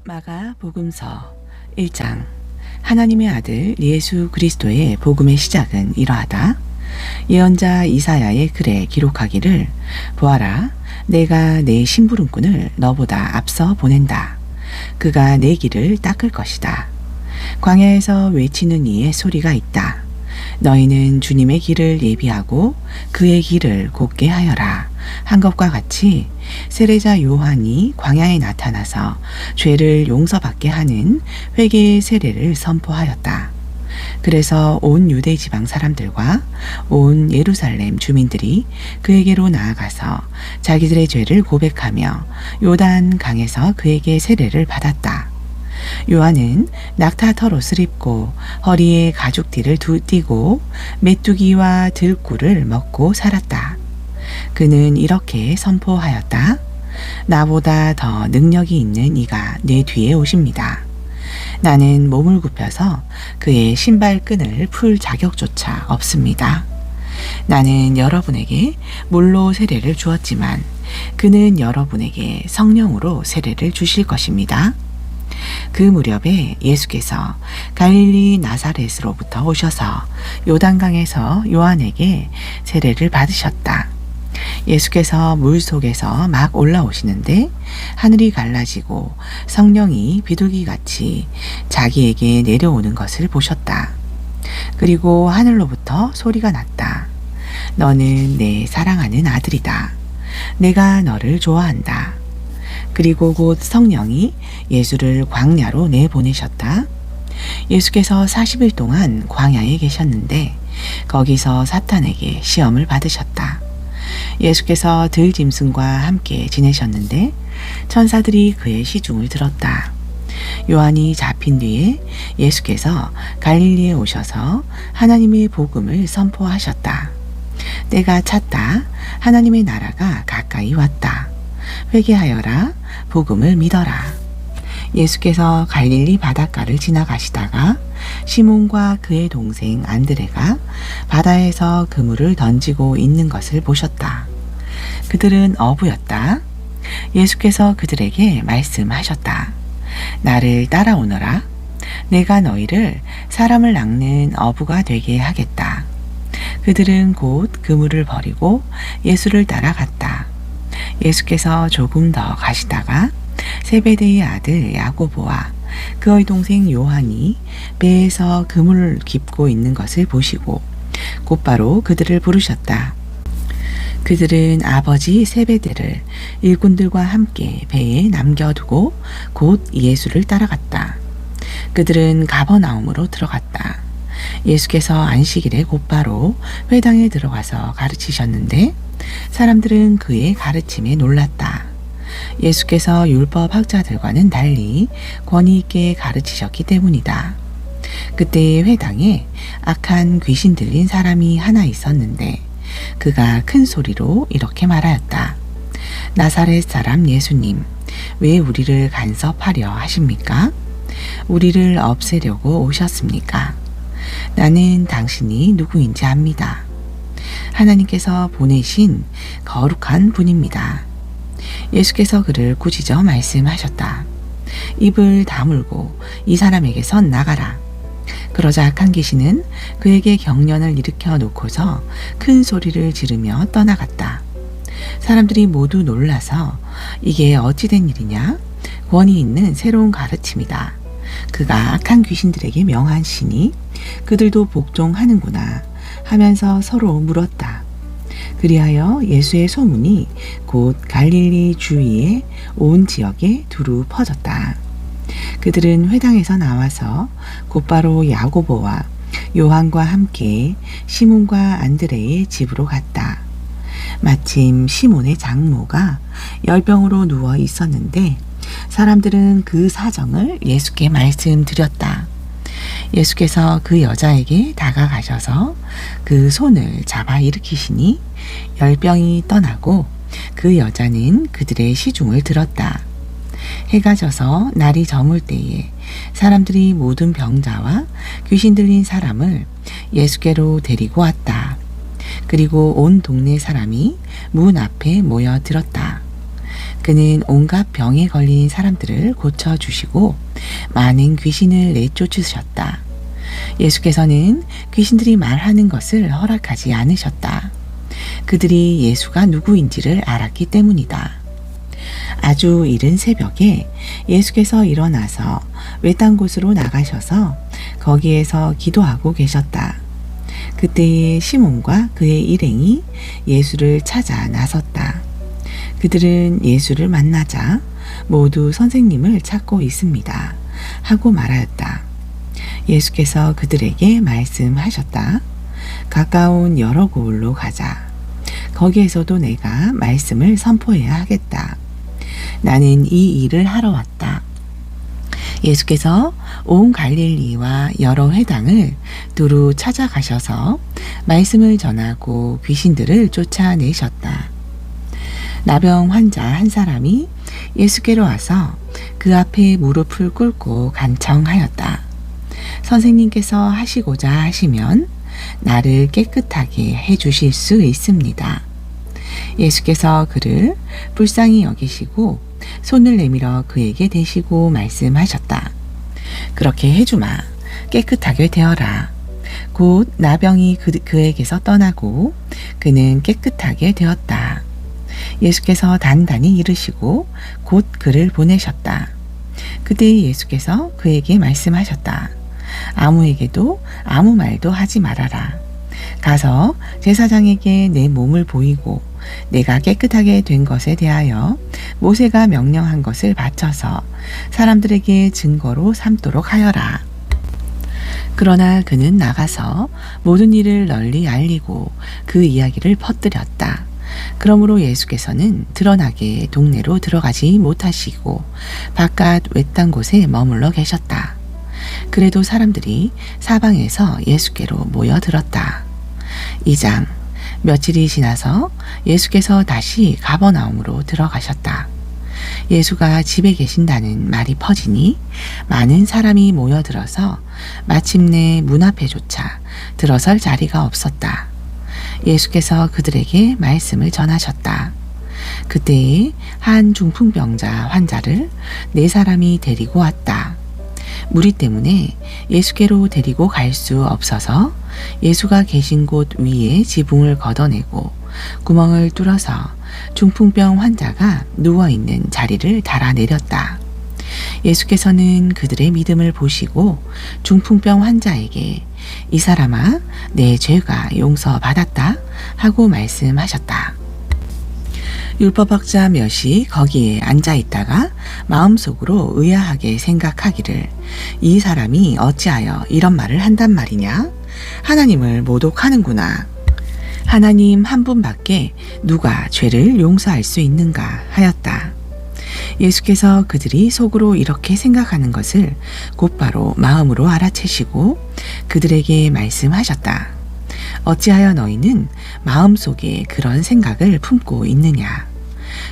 마가복음서 1장. 하나님의 아들 예수 그리스도의 복음의 시작은 이러하다. 예언자 이사야의 글에 기록하기를 보아라, 내가 내 심부름꾼을 너보다 앞서 보낸다. 그가 내 길을 닦을 것이다. 광야에서 외치는 이의 소리가 있다. 너희는 주님의 길을 예비하고 그의 길을 곧게 하여라 한 것과 같이 세례자 요한이 광야에 나타나서 죄를 용서받게 하는 회개의 세례를 선포하였다. 그래서 온 유대 지방 사람들과 온 예루살렘 주민들이 그에게로 나아가서 자기들의 죄를 고백하며 요단 강에서 그에게 세례를 받았다. 요한은 낙타 털옷을 입고 허리에 가죽띠를 띠고 메뚜기와 들꿀을 먹고 살았다. 그는 이렇게 선포하였다. 나보다 더 능력이 있는 이가 내 뒤에 오십니다. 나는 몸을 굽혀서 그의 신발끈을 풀 자격조차 없습니다. 나는 여러분에게 물로 세례를 주었지만 그는 여러분에게 성령으로 세례를 주실 것입니다. 그 무렵에 예수께서 갈릴리 나사렛으로부터 오셔서 요단강에서 요한에게 세례를 받으셨다. 예수께서 물 속에서 막 올라오시는데 하늘이 갈라지고 성령이 비둘기같이 자기에게 내려오는 것을 보셨다. 그리고 하늘로부터 소리가 났다. 너는 내 사랑하는 아들이다. 내가 너를 좋아한다. 그리고 곧 성령이 예수를 광야로 내보내셨다. 예수께서 40일 동안 광야에 계셨는데 거기서 사탄에게 시험을 받으셨다. 예수께서 들짐승과 함께 지내셨는데 천사들이 그의 시중을 들었다. 요한이 잡힌 뒤에 예수께서 갈릴리에 오셔서 하나님의 복음을 선포하셨다. 때가 찼다. 하나님의 나라가 가까이 왔다. 회개하여라. 복음을 믿어라. 예수께서 갈릴리 바닷가를 지나가시다가 시몬과 그의 동생 안드레가 바다에서 그물을 던지고 있는 것을 보셨다. 그들은 어부였다. 예수께서 그들에게 말씀하셨다. 나를 따라오너라. 내가 너희를 사람을 낚는 어부가 되게 하겠다. 그들은 곧 그물을 버리고 예수를 따라갔다. 예수께서 조금 더 가시다가 세베대의 아들 야고보와 그의 동생 요한이 배에서 그물을 깁고 있는 것을 보시고 곧바로 그들을 부르셨다. 그들은 아버지 세베대를 일꾼들과 함께 배에 남겨두고 곧 예수를 따라갔다. 그들은 가버나움으로 들어갔다. 예수께서 안식일에 곧바로 회당에 들어가서 가르치셨는데 사람들은 그의 가르침에 놀랐다. 예수께서 율법 학자들과는 달리 권위 있게 가르치셨기 때문이다. 그때 회당에 악한 귀신 들린 사람이 하나 있었는데 그가 큰 소리로 이렇게 말하였다. 나사렛 사람 예수님, 왜 우리를 간섭하려 하십니까? 우리를 없애려고 오셨습니까? 나는 당신이 누구인지 압니다. 하나님께서 보내신 거룩한 분입니다. 예수께서 그를 꾸짖어 말씀하셨다. 입을 다물고 이 사람에게서 나가라. 그러자 악한 귀신은 그에게 경련을 일으켜 놓고서 큰 소리를 지르며 떠나갔다. 사람들이 모두 놀라서 이게 어찌된 일이냐? 권위 있는 새로운 가르침이다. 그가 악한 귀신들에게 명하시니 그들도 복종하는구나 하면서 서로 물었다. 그리하여 예수의 소문이 곧 갈릴리 주위의 온 지역에 두루 퍼졌다. 그들은 회당에서 나와서 곧바로 야고보와 요한과 함께 시몬과 안드레의 집으로 갔다. 마침 시몬의 장모가 열병으로 누워 있었는데 사람들은 그 사정을 예수께 말씀드렸다. 예수께서 그 여자에게 다가가셔서 그 손을 잡아 일으키시니 열병이 떠나고 그 여자는 그들의 시중을 들었다. 해가 져서 날이 저물 때에 사람들이 모든 병자와 귀신 들린 사람을 예수께로 데리고 왔다. 그리고 온 동네 사람이 문 앞에 모여들었다. 그는 온갖 병에 걸린 사람들을 고쳐주시고 많은 귀신을 내쫓으셨다. 예수께서는 귀신들이 말하는 것을 허락하지 않으셨다. 그들이 예수가 누구인지를 알았기 때문이다. 아주 이른 새벽에 예수께서 일어나서 외딴 곳으로 나가셔서 거기에서 기도하고 계셨다. 그때에 시몬과 그의 일행이 예수를 찾아 나섰다. 그들은 예수를 만나자 모두 선생님을 찾고 있습니다 하고 말하였다. 예수께서 그들에게 말씀하셨다. 가까운 여러 고을로 가자. 거기에서도 내가 말씀을 선포해야 하겠다. 나는 이 일을 하러 왔다. 예수께서 온 갈릴리와 여러 회당을 두루 찾아가셔서 말씀을 전하고 귀신들을 쫓아내셨다. 나병 환자 한 사람이 예수께로 와서 그 앞에 무릎을 꿇고 간청하였다. 선생님께서 하시고자 하시면 나를 깨끗하게 해주실 수 있습니다. 예수께서 그를 불쌍히 여기시고 손을 내밀어 그에게 대시고 말씀하셨다. 그렇게 해주마. 깨끗하게 되어라. 곧 나병이 그에게서 떠나고 그는 깨끗하게 되었다. 예수께서 단단히 이르시고 곧 그를 보내셨다. 그때 예수께서 그에게 말씀하셨다. 아무에게도 아무 말도 하지 말아라. 가서 제사장에게 내 몸을 보이고 내가 깨끗하게 된 것에 대하여 모세가 명령한 것을 바쳐서 사람들에게 증거로 삼도록 하여라. 그러나 그는 나가서 모든 일을 널리 알리고 그 이야기를 퍼뜨렸다. 그러므로 예수께서는 드러나게 동네로 들어가지 못하시고 바깥 외딴 곳에 머물러 계셨다. 그래도 사람들이 사방에서 예수께로 모여들었다. 2장. 며칠이 지나서 예수께서 다시 가버나움으로 들어가셨다. 예수가 집에 계신다는 말이 퍼지니 많은 사람이 모여들어서 마침내 문 앞에조차 들어설 자리가 없었다. 예수께서 그들에게 말씀을 전하셨다. 그때에 한 중풍병자 환자를 4사람이 데리고 왔다. 무리 때문에 예수께로 데리고 갈 수 없어서 예수가 계신 곳 위에 지붕을 걷어내고 구멍을 뚫어서 중풍병 환자가 누워있는 자리를 달아내렸다. 예수께서는 그들의 믿음을 보시고 중풍병 환자에게 이 사람아, 내 죄가 용서받았다 하고 말씀하셨다. 율법학자 몇이 거기에 앉아있다가 마음속으로 의아하게 생각하기를 이 사람이 어찌하여 이런 말을 한단 말이냐? 하나님을 모독하는구나. 하나님 한 분밖에 누가 죄를 용서할 수 있는가 하였다. 예수께서 그들이 속으로 이렇게 생각하는 것을 곧바로 마음으로 알아채시고 그들에게 말씀하셨다. 어찌하여 너희는 마음속에 그런 생각을 품고 있느냐.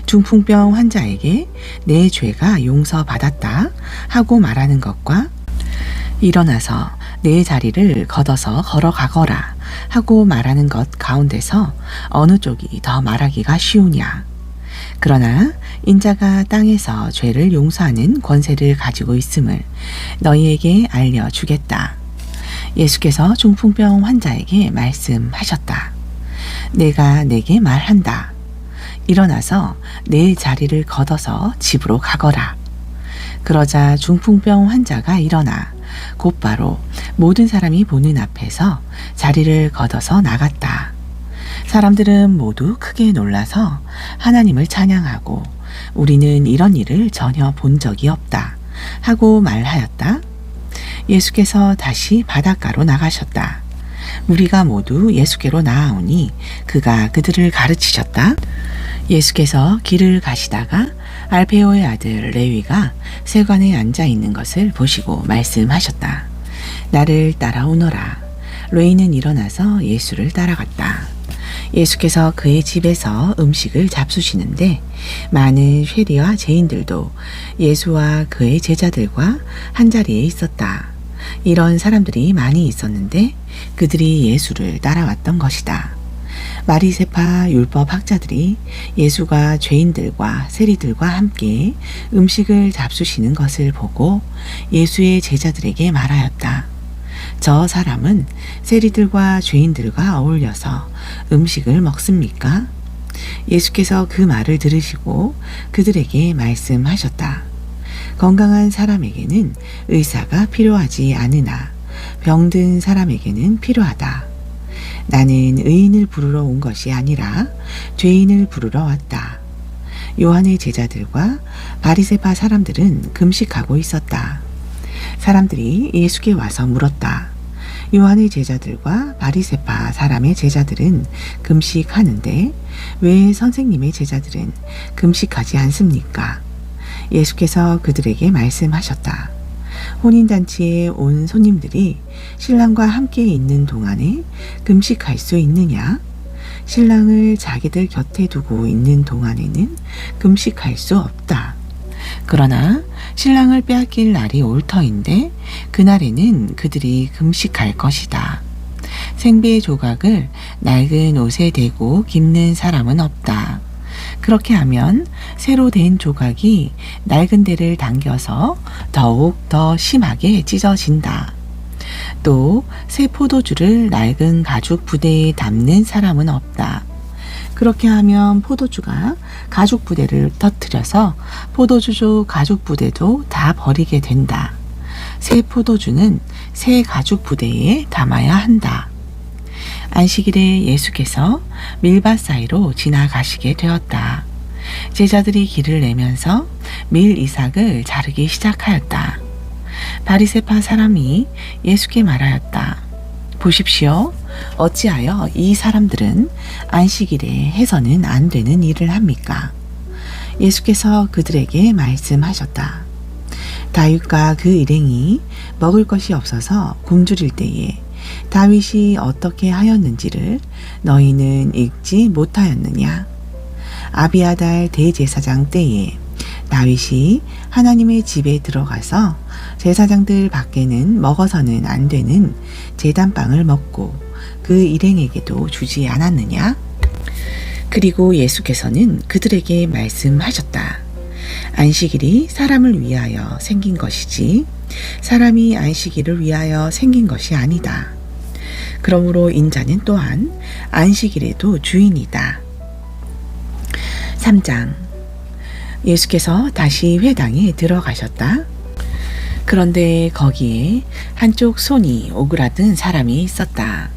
중풍병 환자에게 내 죄가 용서받았다 하고 말하는 것과 일어나서 내 자리를 걷어서 걸어가거라 하고 말하는 것 가운데서 어느 쪽이 더 말하기가 쉬우냐. 그러나 인자가 땅에서 죄를 용서하는 권세를 가지고 있음을 너희에게 알려주겠다. 예수께서 중풍병 환자에게 말씀하셨다. 내가 내게 말한다. 일어나서 내 자리를 걷어서 집으로 가거라. 그러자 중풍병 환자가 일어나 곧바로 모든 사람이 보는 앞에서 자리를 걷어서 나갔다. 사람들은 모두 크게 놀라서 하나님을 찬양하고 우리는 이런 일을 전혀 본 적이 없다 하고 말하였다. 예수께서 다시 바닷가로 나가셨다. 무리가 모두 예수께로 나아오니 그가 그들을 가르치셨다. 예수께서 길을 가시다가 알페오의 아들 레위가 세관에 앉아 있는 것을 보시고 말씀하셨다. 나를 따라오너라. 레위는 일어나서 예수를 따라갔다. 예수께서 그의 집에서 음식을 잡수시는데 많은 쉐리와 죄인들도 예수와 그의 제자들과 한자리에 있었다. 이런 사람들이 많이 있었는데 그들이 예수를 따라왔던 것이다. 바리새파 율법 학자들이 예수가 죄인들과 세리들과 함께 음식을 잡수시는 것을 보고 예수의 제자들에게 말하였다. 저 사람은 세리들과 죄인들과 어울려서 음식을 먹습니까? 예수께서 그 말을 들으시고 그들에게 말씀하셨다. 건강한 사람에게는 의사가 필요하지 않으나 병든 사람에게는 필요하다. 나는 의인을 부르러 온 것이 아니라 죄인을 부르러 왔다. 요한의 제자들과 바리새파 사람들은 금식하고 있었다. 사람들이 예수께 와서 물었다. 요한의 제자들과 바리새파 사람의 제자들은 금식하는데 왜 선생님의 제자들은 금식하지 않습니까? 예수께서 그들에게 말씀하셨다. 혼인잔치에 온 손님들이 신랑과 함께 있는 동안에 금식할 수 있느냐? 신랑을 자기들 곁에 두고 있는 동안에는 금식할 수 없다. 그러나 신랑을 빼앗길 날이 올 터인데 그날에는 그들이 금식할 것이다. 생배 조각을 낡은 옷에 대고 깁는 사람은 없다. 그렇게 하면 새로 된 조각이 낡은 데를 당겨서 더욱 더 심하게 찢어진다. 또 새 포도주를 낡은 가죽 부대에 담는 사람은 없다. 그렇게 하면 포도주가 가죽 부대를 터뜨려서 포도주 가죽 부대도 다 버리게 된다. 새 포도주는 새 가죽 부대에 담아야 한다. 안식일에 예수께서 밀밭 사이로 지나가시게 되었다. 제자들이 길을 내면서 밀 이삭을 자르기 시작하였다. 바리새파 사람이 예수께 말하였다. 보십시오. 어찌하여 이 사람들은 안식일에 해서는 안 되는 일을 합니까? 예수께서 그들에게 말씀하셨다. 다윗과 그 일행이 먹을 것이 없어서 굶주릴 때에 다윗이 어떻게 하였는지를 너희는 읽지 못하였느냐? 아비아달 대제사장 때에 다윗이 하나님의 집에 들어가서 제사장들 밖에는 먹어서는 안 되는 제단빵을 먹고 그 일행에게도 주지 않았느냐? 그리고 예수께서는 그들에게 말씀하셨다. 안식일이 사람을 위하여 생긴 것이지 사람이 안식일을 위하여 생긴 것이 아니다. 그러므로 인자는 또한 안식일에도 주인이다. 3장. 예수께서 다시 회당에 들어가셨다. 그런데 거기에 한쪽 손이 오그라든 사람이 있었다.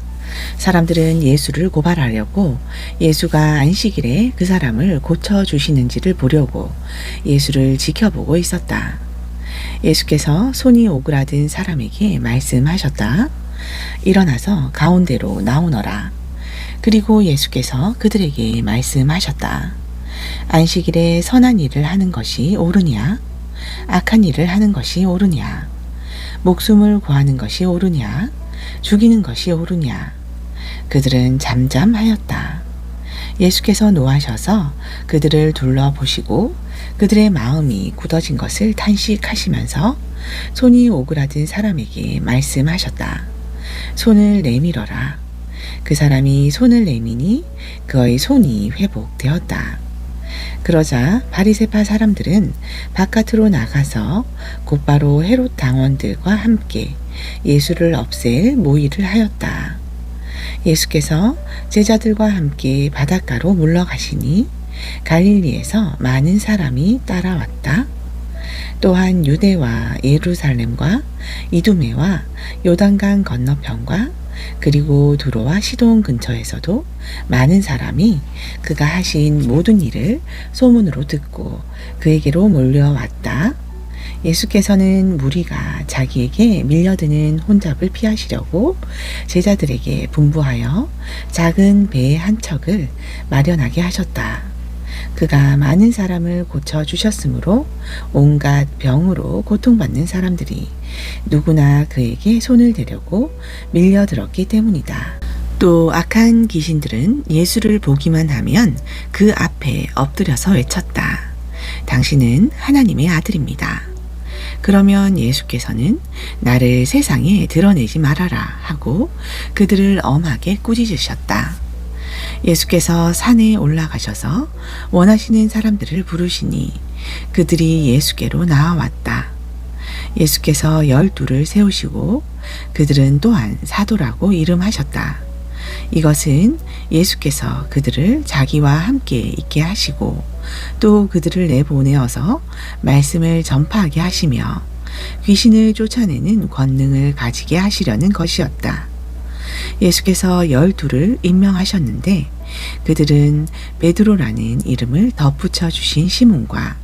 사람들은 예수를 고발하려고 예수가 안식일에 그 사람을 고쳐주시는지를 보려고 예수를 지켜보고 있었다. 예수께서 손이 오그라든 사람에게 말씀하셨다. 일어나서 가운데로 나오너라. 그리고 예수께서 그들에게 말씀하셨다. 안식일에 선한 일을 하는 것이 옳으냐? 악한 일을 하는 것이 옳으냐? 목숨을 구하는 것이 옳으냐? 죽이는 것이 옳으냐? 그들은 잠잠하였다. 예수께서 노하셔서 그들을 둘러보시고 그들의 마음이 굳어진 것을 탄식하시면서 손이 오그라든 사람에게 말씀하셨다. 손을 내밀어라. 그 사람이 손을 내미니 그의 손이 회복되었다. 그러자 바리새파 사람들은 바깥으로 나가서 곧바로 헤롯 당원들과 함께 예수를 없앨 모의를 하였다. 예수께서 제자들과 함께 바닷가로 물러가시니 갈릴리에서 많은 사람이 따라왔다. 또한 유대와 예루살렘과 이두메와 요단강 건너편과 그리고 두로와 시돈 근처에서도 많은 사람이 그가 하신 모든 일을 소문으로 듣고 그에게로 몰려왔다. 예수께서는 무리가 자기에게 밀려드는 혼잡을 피하시려고 제자들에게 분부하여 작은 배 한 척을 마련하게 하셨다. 그가 많은 사람을 고쳐주셨으므로 온갖 병으로 고통받는 사람들이 누구나 그에게 손을 대려고 밀려들었기 때문이다. 또 악한 귀신들은 예수를 보기만 하면 그 앞에 엎드려서 외쳤다. 당신은 하나님의 아들입니다. 그러면 예수께서는 나를 세상에 드러내지 말아라 하고 그들을 엄하게 꾸짖으셨다. 예수께서 산에 올라가셔서 원하시는 사람들을 부르시니 그들이 예수께로 나아왔다. 예수께서 12를 세우시고 그들은 또한 사도라고 이름하셨다. 이것은 예수께서 그들을 자기와 함께 있게 하시고 또 그들을 내보내어서 말씀을 전파하게 하시며 귀신을 쫓아내는 권능을 가지게 하시려는 것이었다. 예수께서 12를 임명하셨는데 그들은 베드로라는 이름을 덧붙여 주신 시몬과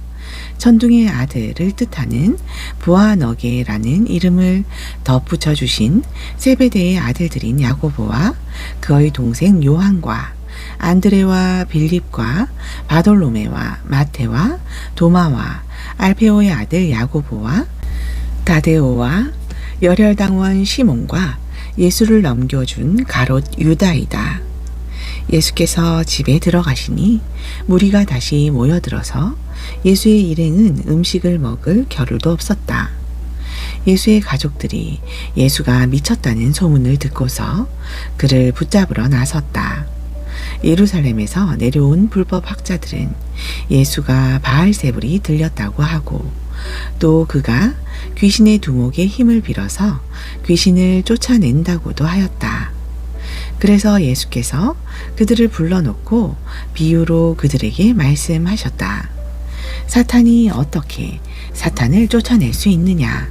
천둥의 아들을 뜻하는 보아너게라는 이름을 덧붙여 주신 세베대의 아들들인 야고보와 그의 동생 요한과 안드레와 빌립과 바돌로메와 마테와 도마와 알페오의 아들 야고보와 다데오와 열혈당원 시몬과 예수를 넘겨준 가롯 유다이다. 예수께서 집에 들어가시니 무리가 다시 모여들어서 예수의 일행은 음식을 먹을 겨를도 없었다. 예수의 가족들이 예수가 미쳤다는 소문을 듣고서 그를 붙잡으러 나섰다. 예루살렘에서 내려온 불법 학자들은 예수가 바알세불이 들렸다고 하고 또 그가 귀신의 두목의 힘을 빌어서 귀신을 쫓아낸다고도 하였다. 그래서 예수께서 그들을 불러놓고 비유로 그들에게 말씀하셨다. 사탄이 어떻게 사탄을 쫓아낼 수 있느냐?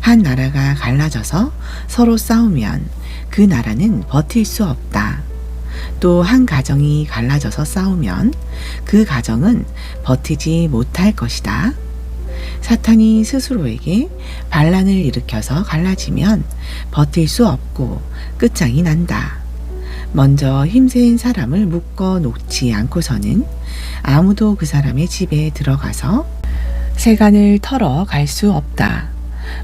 한 나라가 갈라져서 서로 싸우면 그 나라는 버틸 수 없다. 또 한 가정이 갈라져서 싸우면 그 가정은 버티지 못할 것이다. 사탄이 스스로에게 반란을 일으켜서 갈라지면 버틸 수 없고 끝장이 난다. 먼저 힘센 사람을 묶어 놓지 않고서는 아무도 그 사람의 집에 들어가서 세간을 털어 갈 수 없다.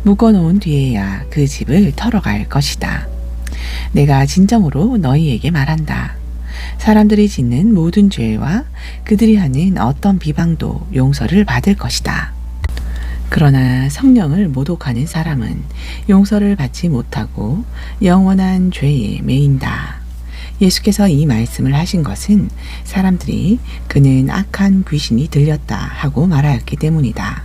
묶어 놓은 뒤에야 그 집을 털어 갈 것이다. 내가 진정으로 너희에게 말한다. 사람들이 짓는 모든 죄와 그들이 하는 어떤 비방도 용서를 받을 것이다. 그러나 성령을 모독하는 사람은 용서를 받지 못하고 영원한 죄에 매인다. 예수께서 이 말씀을 하신 것은 사람들이 그는 악한 귀신이 들렸다 하고 말하였기 때문이다.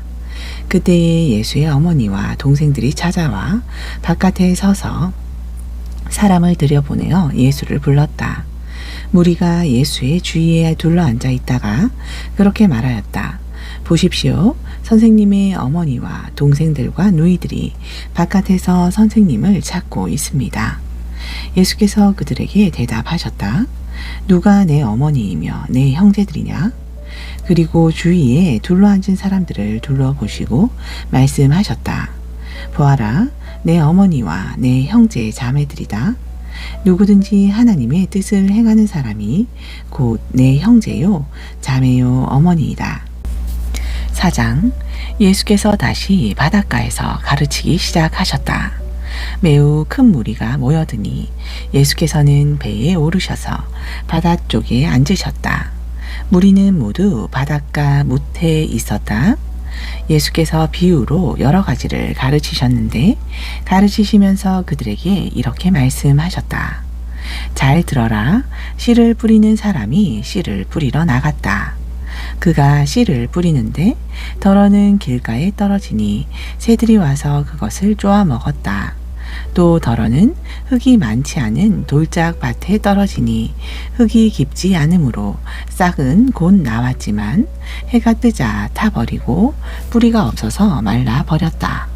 그때에 예수의 어머니와 동생들이 찾아와 바깥에 서서 사람을 들여보내어 예수를 불렀다. 무리가 예수의 주위에 둘러앉아 있다가 그렇게 말하였다. 보십시오. 선생님의 어머니와 동생들과 누이들이 바깥에서 선생님을 찾고 있습니다. 예수께서 그들에게 대답하셨다. 누가 내 어머니이며 내 형제들이냐? 그리고 주위에 둘러앉은 사람들을 둘러보시고 말씀하셨다. 보아라, 내 어머니와 내 형제 자매들이다. 누구든지 하나님의 뜻을 행하는 사람이 곧 내 형제요, 자매요, 어머니이다. 4장. 예수께서 다시 바닷가에서 가르치기 시작하셨다. 매우 큰 무리가 모여드니 예수께서는 배에 오르셔서 바다 쪽에 앉으셨다. 무리는 모두 바닷가 무태에 있었다. 예수께서 비유로 여러 가지를 가르치셨는데 가르치시면서 그들에게 이렇게 말씀하셨다. 잘 들어라. 씨를 뿌리는 사람이 씨를 뿌리러 나갔다. 그가 씨를 뿌리는데 덜어는 길가에 떨어지니 새들이 와서 그것을 쪼아 먹었다. 또 덜어는 흙이 많지 않은 돌짝 밭에 떨어지니 흙이 깊지 않으므로 싹은 곧 나왔지만 해가 뜨자 타버리고 뿌리가 없어서 말라 버렸다.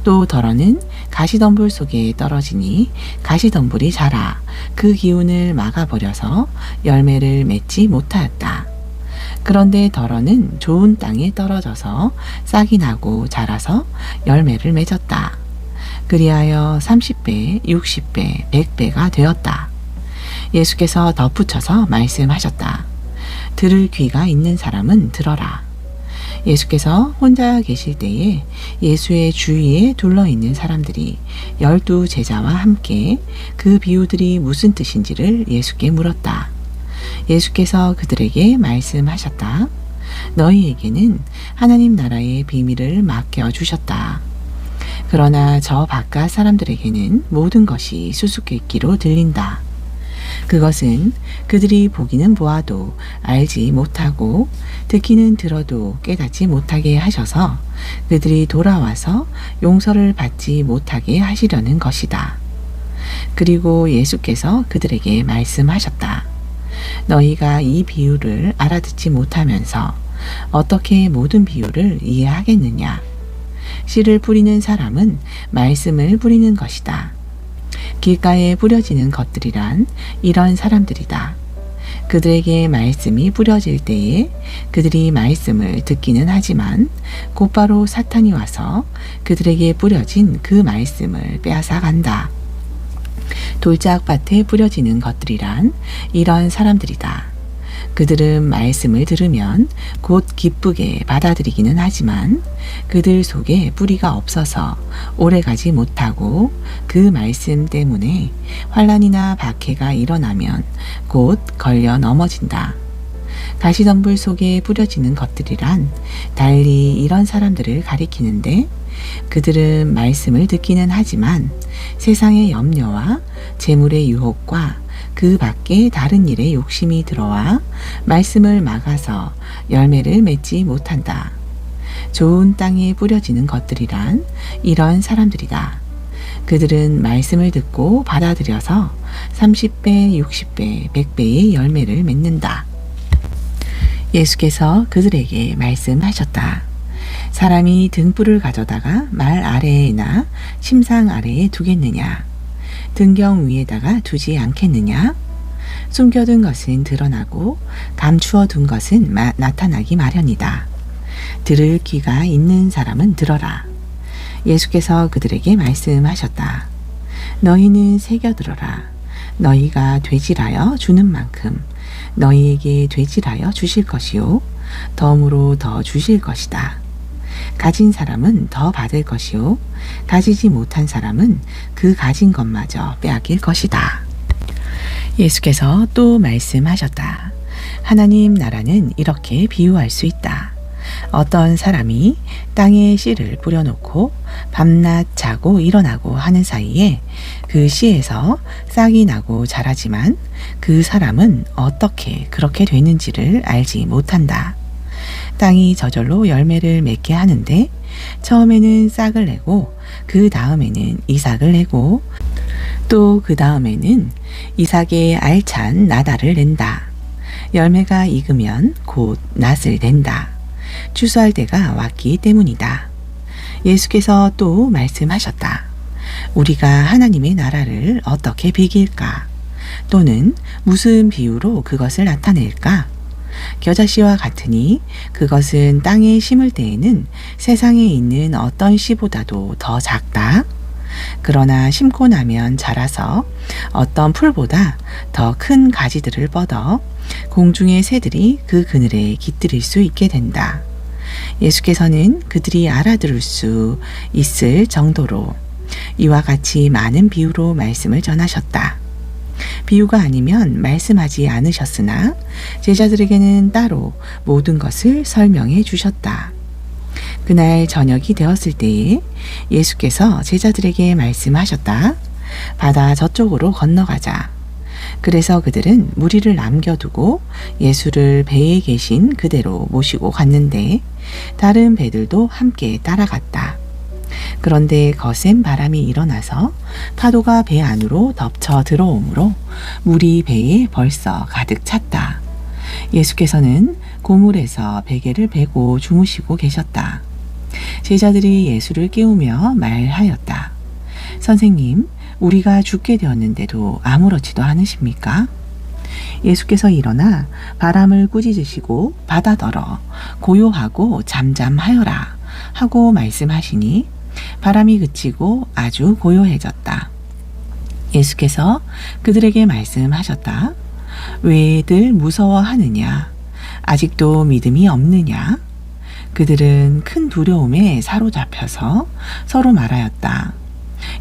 또 덜어는 가시덤불 속에 떨어지니 가시덤불이 자라 그 기운을 막아버려서 열매를 맺지 못하였다. 그런데 덜어는 좋은 땅에 떨어져서 싹이 나고 자라서 열매를 맺었다. 그리하여 30배, 60배, 100배가 되었다. 예수께서 덧붙여서 말씀하셨다. 들을 귀가 있는 사람은 들어라. 예수께서 혼자 계실 때에 예수의 주위에 둘러있는 사람들이 12 제자와 함께 그 비유들이 무슨 뜻인지를 예수께 물었다. 예수께서 그들에게 말씀하셨다. 너희에게는 하나님 나라의 비밀을 맡겨주셨다. 그러나 저 바깥 사람들에게는 모든 것이 수수께끼로 들린다. 그것은 그들이 보기는 보아도 알지 못하고 듣기는 들어도 깨닫지 못하게 하셔서 그들이 돌아와서 용서를 받지 못하게 하시려는 것이다. 그리고 예수께서 그들에게 말씀하셨다. 너희가 이 비유를 알아듣지 못하면서 어떻게 모든 비유를 이해하겠느냐? 씨를 뿌리는 사람은 말씀을 뿌리는 것이다. 길가에 뿌려지는 것들이란 이런 사람들이다. 그들에게 말씀이 뿌려질 때에 그들이 말씀을 듣기는 하지만 곧바로 사탄이 와서 그들에게 뿌려진 그 말씀을 빼앗아 간다. 돌짝밭에 뿌려지는 것들이란 이런 사람들이다. 그들은 말씀을 들으면 곧 기쁘게 받아들이기는 하지만 그들 속에 뿌리가 없어서 오래가지 못하고 그 말씀 때문에 환난이나 박해가 일어나면 곧 걸려 넘어진다. 가시덤불 속에 뿌려지는 것들이란 달리 이런 사람들을 가리키는데 그들은 말씀을 듣기는 하지만 세상의 염려와 재물의 유혹과 그 밖에 다른 일에 욕심이 들어와 말씀을 막아서 열매를 맺지 못한다. 좋은 땅에 뿌려지는 것들이란 이런 사람들이다. 그들은 말씀을 듣고 받아들여서 30배, 60배, 100배의 열매를 맺는다. 예수께서 그들에게 말씀하셨다. 사람이 등불을 가져다가 말 아래에나 침상 아래에 두겠느냐? 등경 위에다가 두지 않겠느냐? 숨겨둔 것은 드러나고 감추어 둔 것은 나타나기 마련이다. 들을 귀가 있는 사람은 들어라. 예수께서 그들에게 말씀하셨다. 너희는 새겨들어라. 너희가 되질하여 주는 만큼 너희에게 되질하여 주실 것이요 덤으로 더 주실 것이다. 가진 사람은 더 받을 것이요 가지지 못한 사람은 그 가진 것마저 빼앗길 것이다. 예수께서 또 말씀하셨다. 하나님 나라는 이렇게 비유할 수 있다. 어떤 사람이 땅에 씨를 뿌려놓고 밤낮 자고 일어나고 하는 사이에 그 씨에서 싹이 나고 자라지만 그 사람은 어떻게 그렇게 되는지를 알지 못한다. 땅이 저절로 열매를 맺게 하는데 처음에는 싹을 내고 그 다음에는 이삭을 내고 또 그 다음에는 이삭의 알찬 나달을 낸다. 열매가 익으면 곧 낫을 낸다. 추수할 때가 왔기 때문이다. 예수께서 또 말씀하셨다. 우리가 하나님의 나라를 어떻게 비길까? 또는 무슨 비유로 그것을 나타낼까? 겨자씨와 같으니 그것은 땅에 심을 때에는 세상에 있는 어떤 씨보다도 더 작다. 그러나 심고 나면 자라서 어떤 풀보다 더 큰 가지들을 뻗어 공중의 새들이 그 그늘에 깃들일 수 있게 된다. 예수께서는 그들이 알아들을 수 있을 정도로 이와 같이 많은 비유로 말씀을 전하셨다. 비유가 아니면 말씀하지 않으셨으나 제자들에게는 따로 모든 것을 설명해 주셨다. 그날 저녁이 되었을 때에 예수께서 제자들에게 말씀하셨다. 바다 저쪽으로 건너가자. 그래서 그들은 무리를 남겨두고 예수를 배에 계신 그대로 모시고 갔는데 다른 배들도 함께 따라갔다. 그런데 거센 바람이 일어나서 파도가 배 안으로 덮쳐 들어오므로 물이 배에 벌써 가득 찼다. 예수께서는 고물에서 베개를 베고 주무시고 계셨다. 제자들이 예수를 깨우며 말하였다. 선생님, 우리가 죽게 되었는데도 아무렇지도 않으십니까? 예수께서 일어나 바람을 꾸짖으시고 바다더러 고요하고 잠잠하여라 하고 말씀하시니 바람이 그치고 아주 고요해졌다. 예수께서 그들에게 말씀하셨다. 왜들 무서워하느냐? 아직도 믿음이 없느냐? 그들은 큰 두려움에 사로잡혀서 서로 말하였다.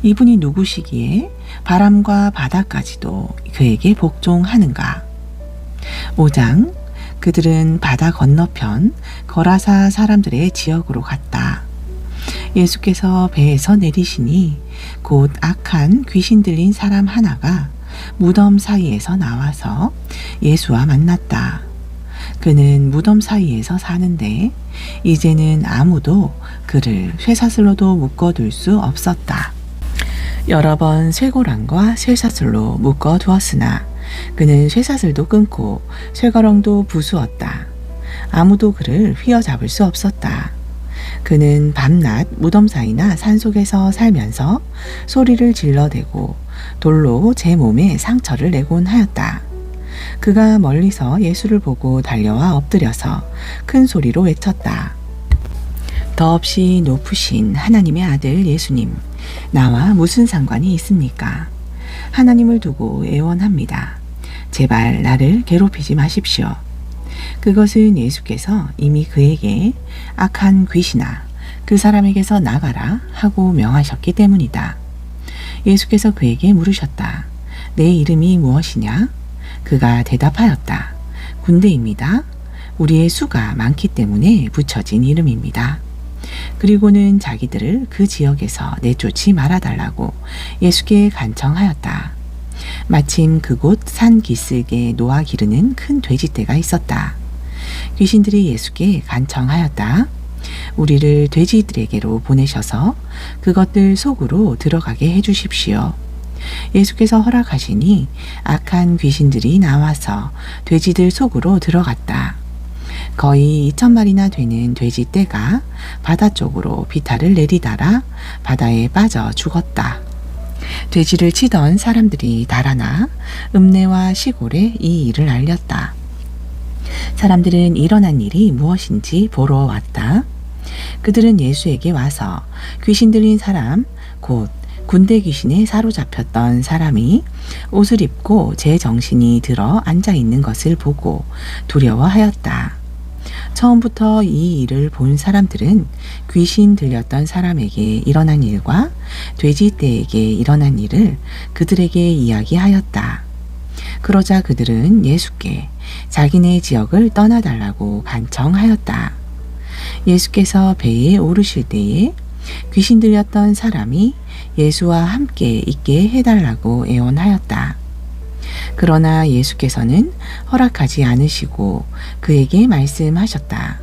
이분이 누구시기에 바람과 바다까지도 그에게 복종하는가? 5장. 그들은 바다 건너편 거라사 사람들의 지역으로 갔다. 예수께서 배에서 내리시니 곧 악한 귀신 들린 사람 하나가 무덤 사이에서 나와서 예수와 만났다. 그는 무덤 사이에서 사는데 이제는 아무도 그를 쇠사슬로도 묶어둘 수 없었다. 여러 번 쇠고랑과 쇠사슬로 묶어두었으나 그는 쇠사슬도 끊고 쇠거렁도 부수었다. 아무도 그를 휘어잡을 수 없었다. 그는 밤낮 무덤 사이나 산속에서 살면서 소리를 질러대고 돌로 제 몸에 상처를 내곤 하였다. 그가 멀리서 예수를 보고 달려와 엎드려서 큰 소리로 외쳤다. 더없이 높으신 하나님의 아들 예수님, 나와 무슨 상관이 있습니까? 하나님을 두고 애원합니다. 제발 나를 괴롭히지 마십시오. 그것은 예수께서 이미 그에게 악한 귀신아, 그 사람에게서 나가라 하고 명하셨기 때문이다. 예수께서 그에게 물으셨다. 내 이름이 무엇이냐? 그가 대답하였다. 군대입니다. 우리의 수가 많기 때문에 붙여진 이름입니다. 그리고는 자기들을 그 지역에서 내쫓지 말아달라고 예수께 간청하였다. 마침 그곳 산 기슭에 놓아 기르는 큰 돼지떼가 있었다. 귀신들이 예수께 간청하였다. 우리를 돼지들에게로 보내셔서 그것들 속으로 들어가게 해주십시오. 예수께서 허락하시니 악한 귀신들이 나와서 돼지들 속으로 들어갔다. 거의 2,000마리나 되는 돼지떼가 바다 쪽으로 비탈을 내리다라 바다에 빠져 죽었다. 돼지를 치던 사람들이 달아나 읍내와 시골에 이 일을 알렸다. 사람들은 일어난 일이 무엇인지 보러 왔다. 그들은 예수에게 와서 귀신 들린 사람, 곧 군대 귀신에 사로잡혔던 사람이 옷을 입고 제 정신이 들어 앉아 있는 것을 보고 두려워하였다. 처음부터 이 일을 본 사람들은 귀신 들렸던 사람에게 일어난 일과 돼지떼에게 일어난 일을 그들에게 이야기하였다. 그러자 그들은 예수께 자기네 지역을 떠나달라고 간청하였다. 예수께서 배에 오르실 때에 귀신 들렸던 사람이 예수와 함께 있게 해달라고 애원하였다. 그러나 예수께서는 허락하지 않으시고 그에게 말씀하셨다.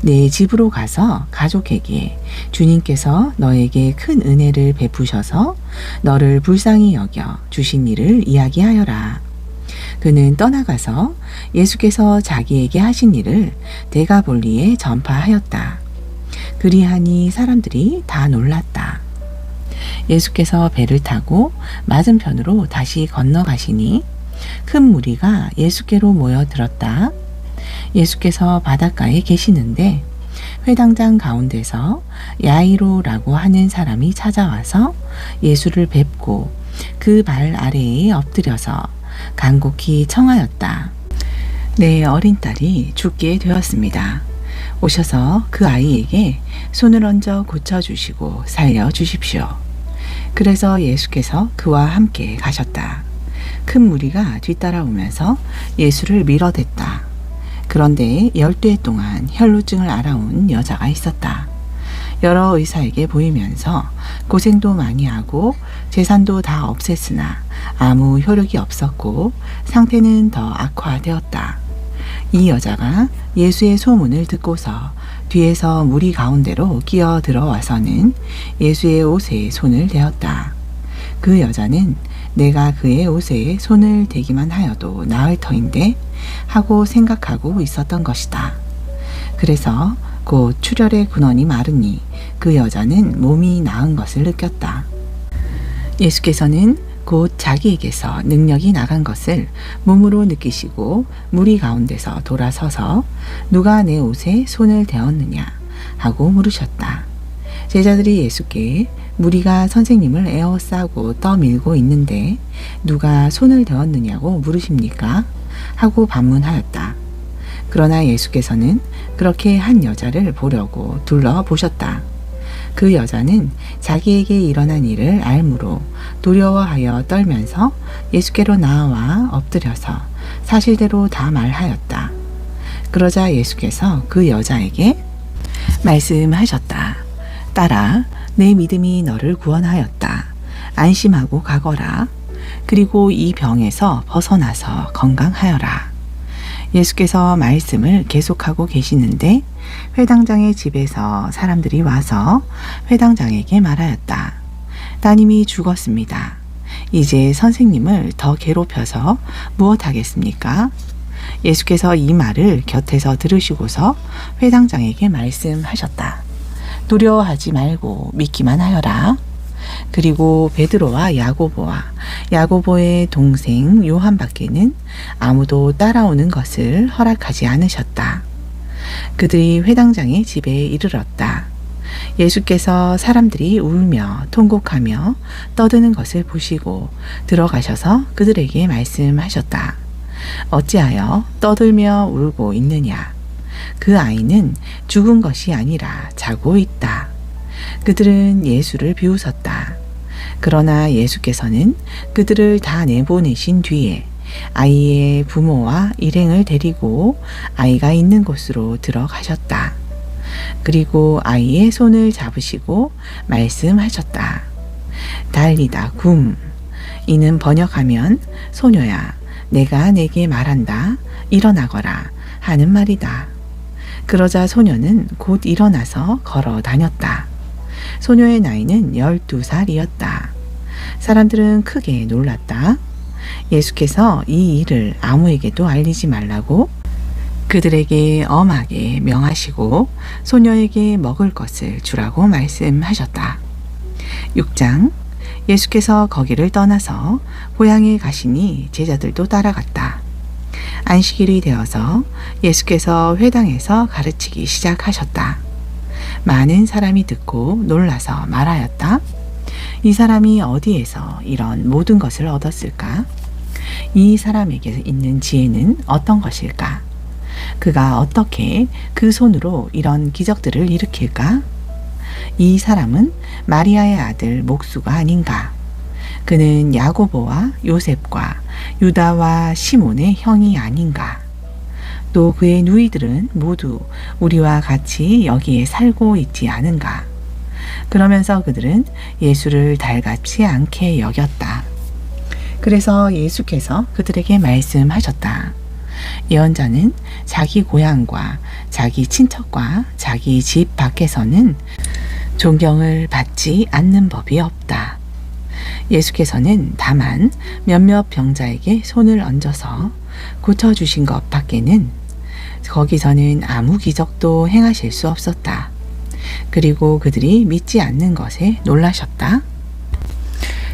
내 집으로 가서 가족에게 주님께서 너에게 큰 은혜를 베푸셔서 너를 불쌍히 여겨 주신 일을 이야기하여라. 그는 떠나가서 예수께서 자기에게 하신 일을 데가볼리에 전파하였다. 그리하니 사람들이 다 놀랐다. 예수께서 배를 타고 맞은편으로 다시 건너가시니 큰 무리가 예수께로 모여들었다. 예수께서 바닷가에 계시는데 회당장 가운데서 야이로라고 하는 사람이 찾아와서 예수를 뵙고 그 발 아래에 엎드려서 간곡히 청하였다. 내 어린 딸이 죽게 되었습니다. 오셔서 그 아이에게 손을 얹어 고쳐주시고 살려주십시오. 그래서 예수께서 그와 함께 가셨다. 큰 무리가 뒤따라오면서 예수를 밀어댔다. 그런데 10대 동안 혈루증을 앓아온 여자가 있었다. 여러 의사에게 보이면서 고생도 많이 하고 재산도 다 없앴으나 아무 효력이 없었고 상태는 더 악화되었다. 이 여자가 예수의 소문을 듣고서 뒤에서 무리 가운데로 끼어 들어와서는 예수의 옷에 손을 대었다. 그 여자는 내가 그의 옷에 손을 대기만 하여도 나을 터인데 하고 생각하고 있었던 것이다. 그래서 곧 출혈의 근원이 마르니 그 여자는 몸이 나은 것을 느꼈다. 예수께서는 곧 자기에게서 능력이 나간 것을 몸으로 느끼시고 무리 가운데서 돌아서서 누가 내 옷에 손을 대었느냐 하고 물으셨다. 제자들이 예수께 무리가 선생님을 에워싸고 떠밀고 있는데 누가 손을 대었느냐고 물으십니까? 하고 반문하였다. 그러나 예수께서는 그렇게 한 여자를 보려고 둘러보셨다. 그 여자는 자기에게 일어난 일을 알므로 두려워하여 떨면서 예수께로 나와 엎드려서 사실대로 다 말하였다. 그러자 예수께서 그 여자에게 말씀하셨다. 딸아, 내 믿음이 너를 구원하였다. 안심하고 가거라. 그리고 이 병에서 벗어나서 건강하여라. 예수께서 말씀을 계속하고 계시는데 회당장의 집에서 사람들이 와서 회당장에게 말하였다. 따님이 죽었습니다. 이제 선생님을 더 괴롭혀서 무엇하겠습니까? 예수께서 이 말을 곁에서 들으시고서 회당장에게 말씀하셨다. 두려워하지 말고 믿기만 하여라. 그리고 베드로와 야고보의 동생 요한밖에는 아무도 따라오는 것을 허락하지 않으셨다. 그들이 회당장의 집에 이르렀다. 예수께서 사람들이 울며 통곡하며 떠드는 것을 보시고 들어가셔서 그들에게 말씀하셨다. 어찌하여 떠들며 울고 있느냐? 그 아이는 죽은 것이 아니라 자고 있다. 그들은 예수를 비웃었다. 그러나 예수께서는 그들을 다 내보내신 뒤에 아이의 부모와 일행을 데리고 아이가 있는 곳으로 들어가셨다. 그리고 아이의 손을 잡으시고 말씀하셨다. 달리다 굼. 이는 번역하면 소녀야 내가 내게 말한다 일어나거라 하는 말이다. 그러자 소녀는 곧 일어나서 걸어 다녔다. 소녀의 나이는 12살이었다. 사람들은 크게 놀랐다. 예수께서 이 일을 아무에게도 알리지 말라고 그들에게 엄하게 명하시고 소녀에게 먹을 것을 주라고 말씀하셨다. 6장. 예수께서 거기를 떠나서 고향에 가시니 제자들도 따라갔다. 안식일이 되어서 예수께서 회당에서 가르치기 시작하셨다. 많은 사람이 듣고 놀라서 말하였다. 이 사람이 어디에서 이런 모든 것을 얻었을까? 이 사람에게 있는 지혜는 어떤 것일까? 그가 어떻게 그 손으로 이런 기적들을 일으킬까? 이 사람은 마리아의 아들 목수가 아닌가? 그는 야고보와 요셉과 유다와 시몬의 형이 아닌가? 또 그의 누이들은 모두 우리와 같이 여기에 살고 있지 않은가? 그러면서 그들은 예수를 달갑지 않게 여겼다. 그래서 예수께서 그들에게 말씀하셨다. 예언자는 자기 고향과 자기 친척과 자기 집 밖에서는 존경을 받지 않는 법이 없다. 예수께서는 다만 몇몇 병자에게 손을 얹어서 고쳐주신 것 밖에는 거기서는 아무 기적도 행하실 수 없었다. 그리고 그들이 믿지 않는 것에 놀라셨다.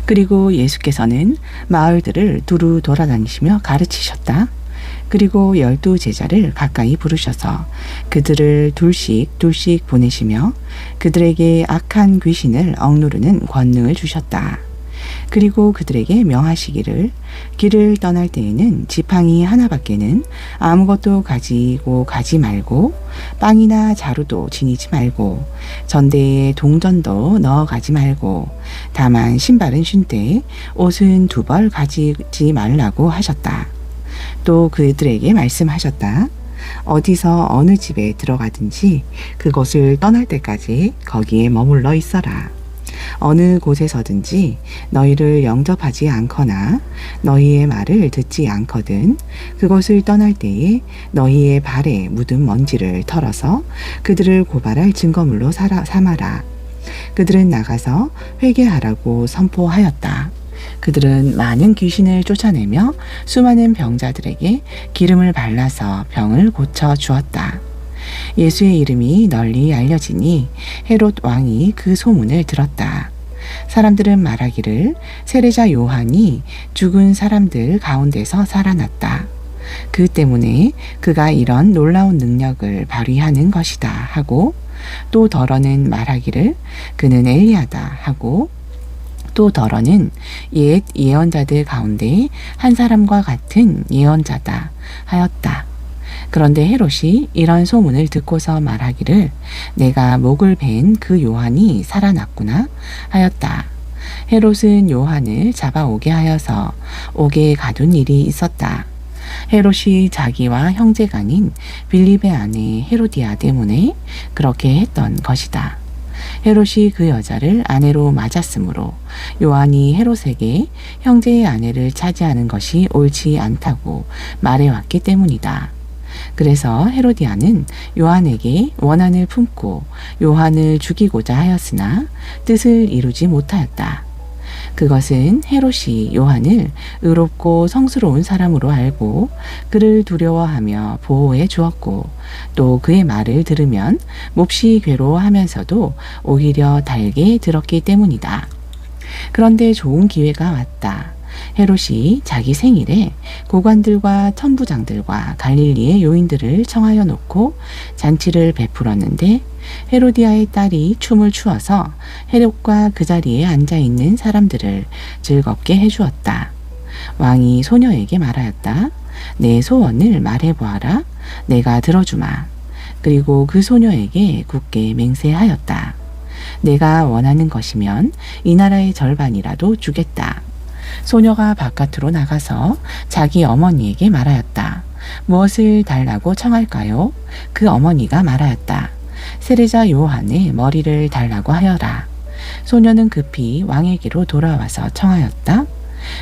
그리고 예수께서는 마을들을 두루 돌아다니시며 가르치셨다. 그리고 12제자를 가까이 부르셔서 그들을 둘씩 보내시며 그들에게 악한 귀신을 억누르는 권능을 주셨다. 그리고 그들에게 명하시기를 길을 떠날 때에는 지팡이 하나밖에는 아무것도 가지고 가지 말고 빵이나 자루도 지니지 말고 전대에 동전도 넣어가지 말고 다만 신발은 신되 옷은 2벌 가지지 말라고 하셨다. 또 그들에게 말씀하셨다. 어디서 어느 집에 들어가든지 그곳을 떠날 때까지 거기에 머물러 있어라. 어느 곳에서든지 너희를 영접하지 않거나 너희의 말을 듣지 않거든 그곳을 떠날 때에 너희의 발에 묻은 먼지를 털어서 그들을 고발할 증거물로 삼아라. 그들은 나가서 회개하라고 선포하였다. 그들은 많은 귀신을 쫓아내며 수많은 병자들에게 기름을 발라서 병을 고쳐 주었다. 예수의 이름이 널리 알려지니 헤롯 왕이 그 소문을 들었다. 사람들은 말하기를 세례자 요한이 죽은 사람들 가운데서 살아났다. 그 때문에 그가 이런 놀라운 능력을 발휘하는 것이다 하고 또 더러는 말하기를 그는 엘리야다 하고 또 더러는 옛 예언자들 가운데 한 사람과 같은 예언자다 하였다. 그런데 헤롯이 이런 소문을 듣고서 말하기를 내가 목을 벤 그 요한이 살아났구나 하였다. 헤롯은 요한을 잡아오게 하여서 옥에 가둔 일이 있었다. 헤롯이 자기와 형제간인 빌립의 아내 헤로디아 때문에 그렇게 했던 것이다. 헤롯이 그 여자를 아내로 맞았으므로 요한이 헤롯에게 형제의 아내를 차지하는 것이 옳지 않다고 말해왔기 때문이다. 그래서 헤로디아는 요한에게 원한을 품고 요한을 죽이고자 하였으나 뜻을 이루지 못하였다. 그것은 헤롯이 요한을 의롭고 성스러운 사람으로 알고 그를 두려워하며 보호해 주었고 또 그의 말을 들으면 몹시 괴로워하면서도 오히려 달게 들었기 때문이다. 그런데 좋은 기회가 왔다. 헤롯이 자기 생일에 고관들과 천부장들과 갈릴리의 요인들을 청하여 놓고 잔치를 베풀었는데 헤로디아의 딸이 춤을 추어서 헤롯과 그 자리에 앉아있는 사람들을 즐겁게 해주었다. 왕이 소녀에게 말하였다. 내 소원을 말해보아라. 내가 들어주마. 그리고 그 소녀에게 굳게 맹세하였다. 내가 원하는 것이면 이 나라의 절반이라도 주겠다. 소녀가 바깥으로 나가서 자기 어머니에게 말하였다. 무엇을 달라고 청할까요? 그 어머니가 말하였다. 세례자 요한의 머리를 달라고 하여라. 소녀는 급히 왕에게로 돌아와서 청하였다.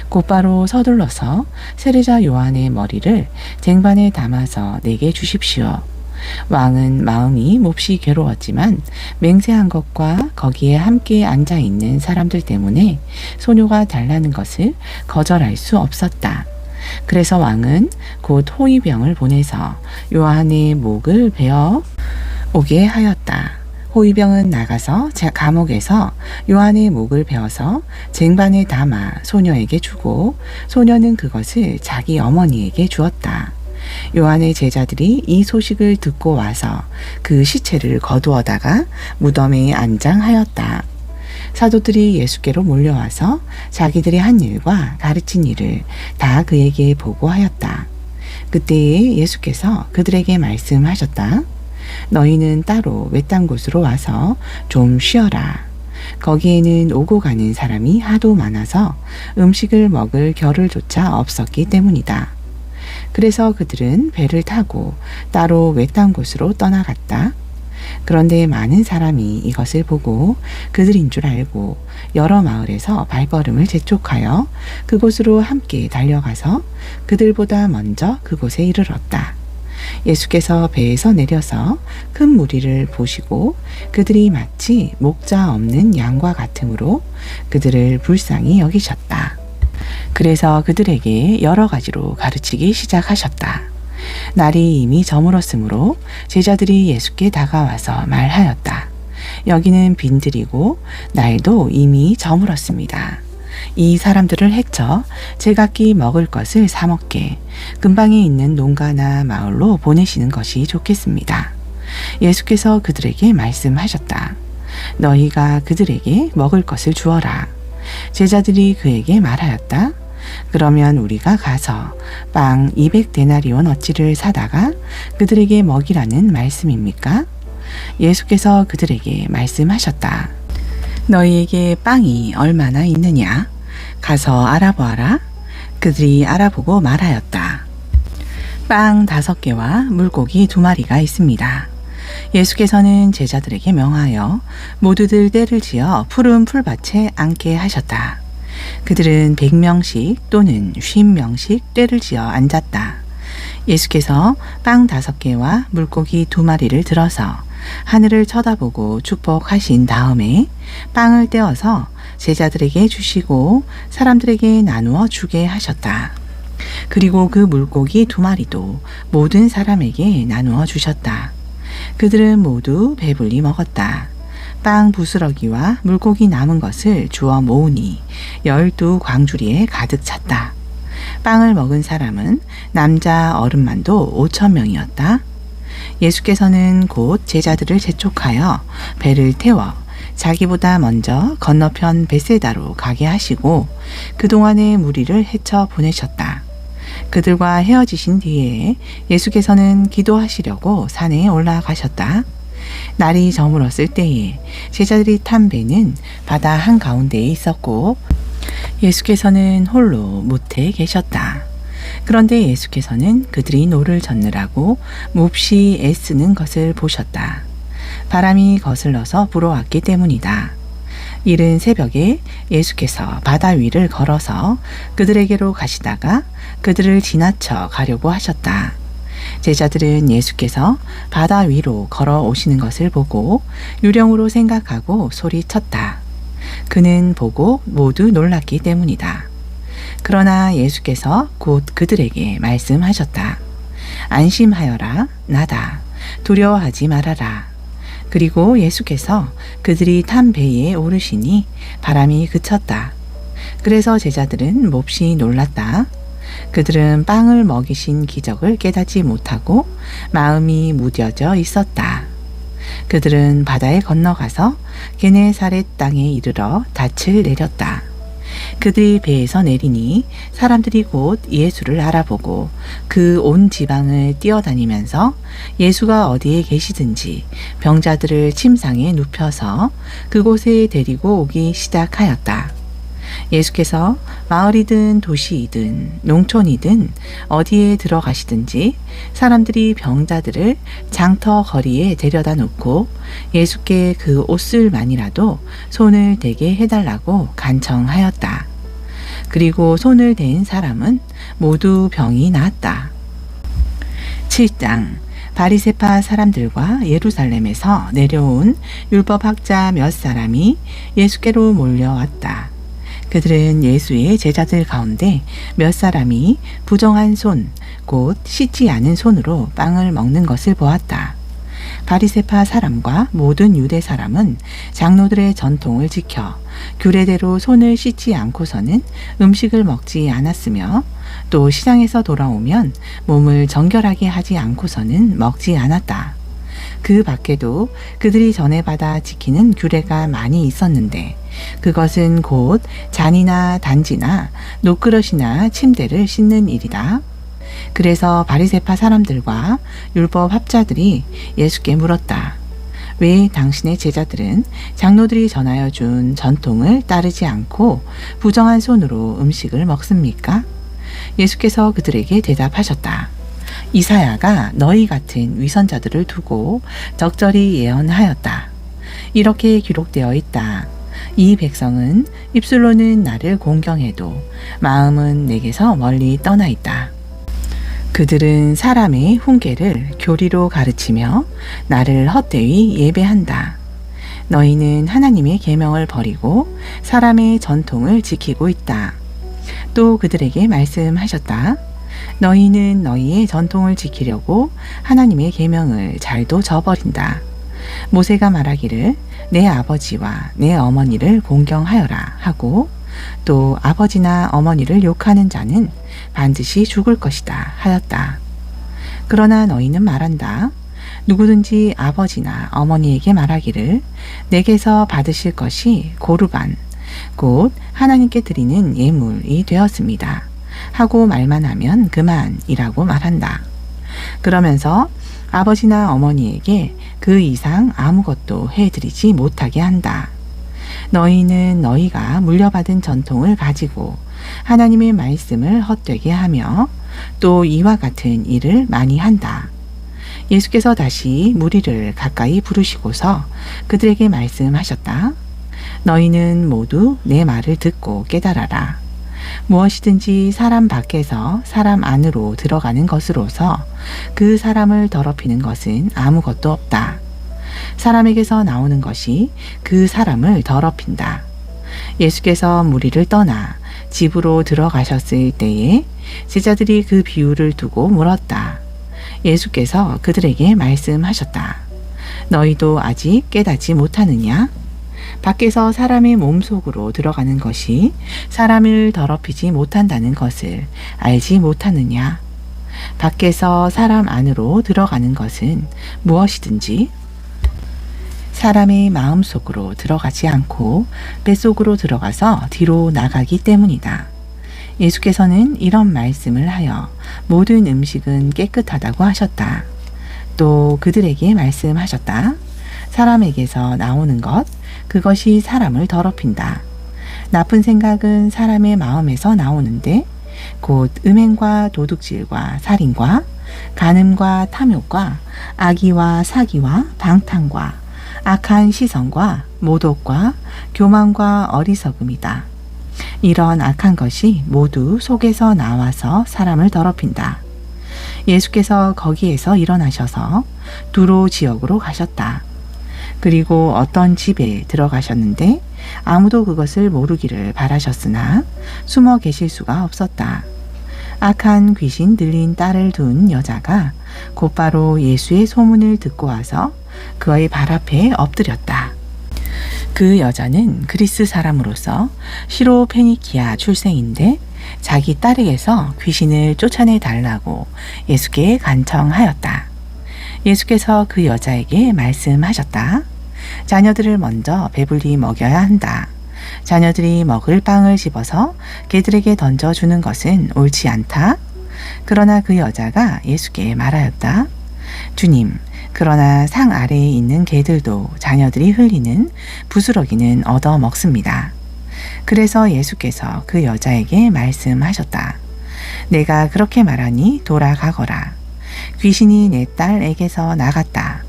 곧바로 서둘러서 세례자 요한의 머리를 쟁반에 담아서 내게 주십시오. 왕은 마음이 몹시 괴로웠지만 맹세한 것과 거기에 함께 앉아있는 사람들 때문에 소녀가 달라는 것을 거절할 수 없었다. 그래서 왕은 곧 호위병을 보내서 요한의 목을 베어 오게 하였다. 호위병은 나가서 감옥에서 요한의 목을 베어서 쟁반에 담아 소녀에게 주고 소녀는 그것을 자기 어머니에게 주었다. 요한의 제자들이 이 소식을 듣고 와서 그 시체를 거두어다가 무덤에 안장하였다. 사도들이 예수께로 몰려와서 자기들이 한 일과 가르친 일을 다 그에게 보고하였다. 그때에 예수께서 그들에게 말씀하셨다. 너희는 따로 외딴 곳으로 와서 좀 쉬어라. 거기에는 오고 가는 사람이 하도 많아서 음식을 먹을 겨를조차 없었기 때문이다. 그래서 그들은 배를 타고 따로 외딴 곳으로 떠나갔다. 그런데 많은 사람이 이것을 보고 그들인 줄 알고 여러 마을에서 발걸음을 재촉하여 그곳으로 함께 달려가서 그들보다 먼저 그곳에 이르렀다. 예수께서 배에서 내려서 큰 무리를 보시고 그들이 마치 목자 없는 양과 같으므로 그들을 불쌍히 여기셨다. 그래서 그들에게 여러 가지로 가르치기 시작하셨다. 날이 이미 저물었으므로 제자들이 예수께 다가와서 말하였다. 여기는 빈들이고 날도 이미 저물었습니다. 이 사람들을 해쳐 제각기 먹을 것을 사 먹게 근방에 있는 농가나 마을로 보내시는 것이 좋겠습니다. 예수께서 그들에게 말씀하셨다. 너희가 그들에게 먹을 것을 주어라. 제자들이 그에게 말하였다. 그러면 우리가 가서 빵 200데나리온어치를 사다가 그들에게 먹이라는 말씀입니까? 예수께서 그들에게 말씀하셨다. 너희에게 빵이 얼마나 있느냐? 가서 알아보아라. 그들이 알아보고 말하였다. 빵 5개와 물고기 2마리가 있습니다. 예수께서는 제자들에게 명하여 모두들 떼를 지어 푸른 풀밭에 앉게 하셨다. 그들은 100명씩 또는 50명씩 떼를 지어 앉았다. 예수께서 빵 5개와 물고기 2마리를 들어서 하늘을 쳐다보고 축복하신 다음에 빵을 떼어서 제자들에게 주시고 사람들에게 나누어 주게 하셨다. 그리고 그 물고기 2마리도 모든 사람에게 나누어 주셨다. 그들은 모두 배불리 먹었다. 빵 부스러기와 물고기 남은 것을 주워 모으니 12광주리에 가득 찼다. 빵을 먹은 사람은 남자 어른만도 5,000명이었다. 예수께서는 곧 제자들을 재촉하여 배를 태워 자기보다 먼저 건너편 벳세다로 가게 하시고 그동안의 무리를 헤쳐 보내셨다. 그들과 헤어지신 뒤에 예수께서는 기도하시려고 산에 올라가셨다. 날이 저물었을 때에 제자들이 탄 배는 바다 한가운데에 있었고 예수께서는 홀로 못에 계셨다. 그런데 예수께서는 그들이 노를 젓느라고 몹시 애쓰는 것을 보셨다. 바람이 거슬러서 불어왔기 때문이다. 이른 새벽에 예수께서 바다 위를 걸어서 그들에게로 가시다가 그들을 지나쳐 가려고 하셨다. 제자들은 예수께서 바다 위로 걸어오시는 것을 보고 유령으로 생각하고 소리쳤다. 그는 보고 모두 놀랐기 때문이다. 그러나 예수께서 곧 그들에게 말씀하셨다. 안심하여라, 나다. 두려워하지 말아라. 그리고 예수께서 그들이 탄 배에 오르시니 바람이 그쳤다. 그래서 제자들은 몹시 놀랐다. 그들은 빵을 먹이신 기적을 깨닫지 못하고 마음이 무뎌져 있었다. 그들은 바다에 건너가서 게네사렛 땅에 이르러 닻을 내렸다. 그들이 배에서 내리니 사람들이 곧 예수를 알아보고 그 온 지방을 뛰어다니면서 예수가 어디에 계시든지 병자들을 침상에 눕혀서 그곳에 데리고 오기 시작하였다. 예수께서 마을이든 도시이든 농촌이든 어디에 들어가시든지 사람들이 병자들을 장터 거리에 데려다 놓고 예수께 그 옷을만이라도 손을 대게 해달라고 간청하였다. 그리고 손을 댄 사람은 모두 병이 나았다. 7장 바리새파 사람들과 예루살렘에서 내려온 율법학자 몇 사람이 예수께로 몰려왔다. 그들은 예수의 제자들 가운데 몇 사람이 부정한 손, 곧 씻지 않은 손으로 빵을 먹는 것을 보았다. 바리새파 사람과 모든 유대 사람은 장로들의 전통을 지켜 규례대로 손을 씻지 않고서는 음식을 먹지 않았으며 또 시장에서 돌아오면 몸을 정결하게 하지 않고서는 먹지 않았다. 그 밖에도 그들이 전에 받아 지키는 규례가 많이 있었는데 그것은 곧 잔이나 단지나 녹그릇이나 침대를 씻는 일이다. 그래서 바리새파 사람들과 율법 학자들이 예수께 물었다. 왜 당신의 제자들은 장로들이 전하여 준 전통을 따르지 않고 부정한 손으로 음식을 먹습니까? 예수께서 그들에게 대답하셨다. 이사야가 너희 같은 위선자들을 두고 적절히 예언하였다. 이렇게 기록되어 있다. 이 백성은 입술로는 나를 공경해도 마음은 내게서 멀리 떠나 있다. 그들은 사람의 훈계를 교리로 가르치며 나를 헛되이 예배한다. 너희는 하나님의 계명을 버리고 사람의 전통을 지키고 있다. 또 그들에게 말씀하셨다. 너희는 너희의 전통을 지키려고 하나님의 계명을 잘도 저버린다. 모세가 말하기를 내 아버지와 내 어머니를 공경하여라 하고 또 아버지나 어머니를 욕하는 자는 반드시 죽을 것이다 하였다. 그러나 너희는 말한다. 누구든지 아버지나 어머니에게 말하기를 내게서 받으실 것이 고르반 곧 하나님께 드리는 예물이 되었습니다 하고 말만 하면 그만이라고 말한다. 그러면서 아버지나 어머니에게 그 이상 아무것도 해드리지 못하게 한다. 너희는 너희가 물려받은 전통을 가지고 하나님의 말씀을 헛되게 하며 또 이와 같은 일을 많이 한다. 예수께서 다시 무리를 가까이 부르시고서 그들에게 말씀하셨다. 너희는 모두 내 말을 듣고 깨달아라. 무엇이든지 사람 밖에서 사람 안으로 들어가는 것으로서 그 사람을 더럽히는 것은 아무것도 없다. 사람에게서 나오는 것이 그 사람을 더럽힌다. 예수께서 무리를 떠나 집으로 들어가셨을 때에 제자들이 그 비유를 두고 물었다. 예수께서 그들에게 말씀하셨다. 너희도 아직 깨닫지 못하느냐? 밖에서 사람의 몸속으로 들어가는 것이 사람을 더럽히지 못한다는 것을 알지 못하느냐? 밖에서 사람 안으로 들어가는 것은 무엇이든지 사람의 마음속으로 들어가지 않고 뱃속으로 들어가서 뒤로 나가기 때문이다. 예수께서는 이런 말씀을 하여 모든 음식은 깨끗하다고 하셨다. 또 그들에게 말씀하셨다. 사람에게서 나오는 것, 그것이 사람을 더럽힌다. 나쁜 생각은 사람의 마음에서 나오는데 곧 음행과 도둑질과 살인과 간음과 탐욕과 악의와 사기와 방탕과 악한 시선과 모독과 교만과 어리석음이다. 이런 악한 것이 모두 속에서 나와서 사람을 더럽힌다. 예수께서 거기에서 일어나셔서 두로 지역으로 가셨다. 그리고 어떤 집에 들어가셨는데 아무도 그것을 모르기를 바라셨으나 숨어 계실 수가 없었다. 악한 귀신 들린 딸을 둔 여자가 곧바로 예수의 소문을 듣고 와서 그의 발 앞에 엎드렸다. 그 여자는 그리스 사람으로서 시로페니키아 출생인데 자기 딸에게서 귀신을 쫓아내 달라고 예수께 간청하였다. 예수께서 그 여자에게 말씀하셨다. 자녀들을 먼저 배불리 먹여야 한다. 자녀들이 먹을 빵을 집어서 개들에게 던져주는 것은 옳지 않다. 그러나 그 여자가 예수께 말하였다. 주님, 그러나 상 아래에 있는 개들도 자녀들이 흘리는 부스러기는 얻어 먹습니다. 그래서 예수께서 그 여자에게 말씀하셨다. 내가 그렇게 말하니 돌아가거라. 귀신이 내 딸에게서 나갔다.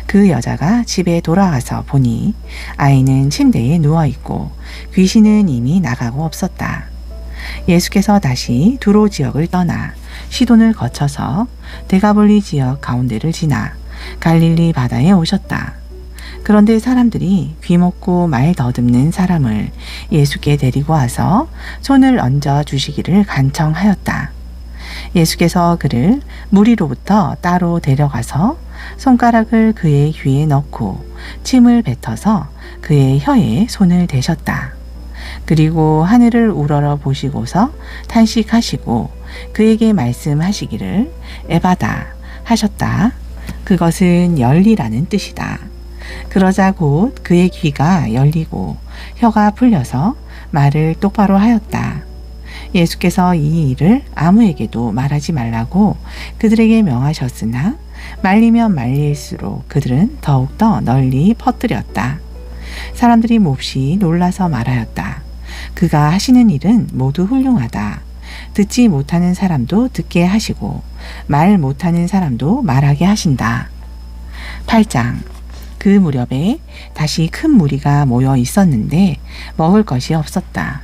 그 여자가 집에 돌아와서 보니 아이는 침대에 누워있고 귀신은 이미 나가고 없었다. 예수께서 다시 두로 지역을 떠나 시돈을 거쳐서 데가볼리 지역 가운데를 지나 갈릴리 바다에 오셨다. 그런데 사람들이 귀먹고 말 더듬는 사람을 예수께 데리고 와서 손을 얹어 주시기를 간청하였다. 예수께서 그를 무리로부터 따로 데려가서 손가락을 그의 귀에 넣고 침을 뱉어서 그의 혀에 손을 대셨다. 그리고 하늘을 우러러 보시고서 탄식하시고 그에게 말씀하시기를 에바다 하셨다. 그것은 열리라는 뜻이다. 그러자 곧 그의 귀가 열리고 혀가 풀려서 말을 똑바로 하였다. 예수께서 이 일을 아무에게도 말하지 말라고 그들에게 명하셨으나 말리면 말릴수록 그들은 더욱더 널리 퍼뜨렸다. 사람들이 몹시 놀라서 말하였다. 그가 하시는 일은 모두 훌륭하다. 듣지 못하는 사람도 듣게 하시고 말 못하는 사람도 말하게 하신다. 8장. 그 무렵에 다시 큰 무리가 모여 있었는데 먹을 것이 없었다.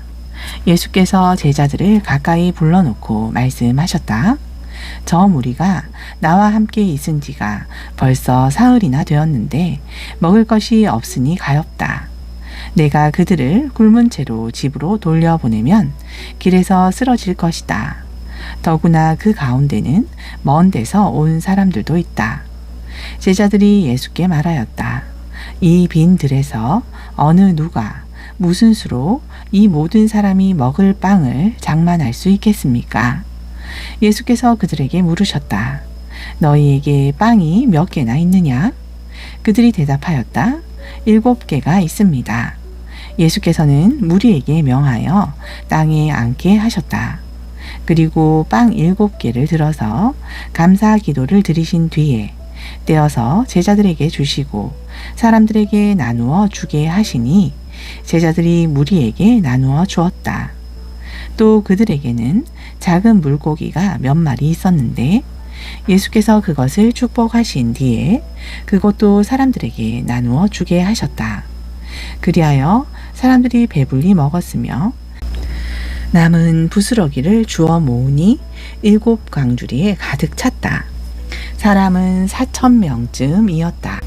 예수께서 제자들을 가까이 불러놓고 말씀하셨다. 저 무리가 나와 함께 있은 지가 벌써 사흘이나 되었는데 먹을 것이 없으니 가엾다. 내가 그들을 굶은 채로 집으로 돌려보내면 길에서 쓰러질 것이다. 더구나 그 가운데는 먼 데서 온 사람들도 있다. 제자들이 예수께 말하였다. 이 빈 들에서 어느 누가 무슨 수로 이 모든 사람이 먹을 빵을 장만할 수 있겠습니까? 예수께서 그들에게 물으셨다. 너희에게 빵이 몇 개나 있느냐? 그들이 대답하였다. 7개가 있습니다. 예수께서는 무리에게 명하여 땅에 앉게 하셨다. 그리고 빵 7개를 들어서 감사 기도를 드리신 뒤에 떼어서 제자들에게 주시고 사람들에게 나누어 주게 하시니 제자들이 무리에게 나누어 주었다. 또 그들에게는 작은 물고기가 몇 마리 있었는데 예수께서 그것을 축복하신 뒤에 그것도 사람들에게 나누어 주게 하셨다. 그리하여 사람들이 배불리 먹었으며 남은 부스러기를 주워 모으니 7광주리에 가득 찼다. 사람은 4,000명쯤이었다.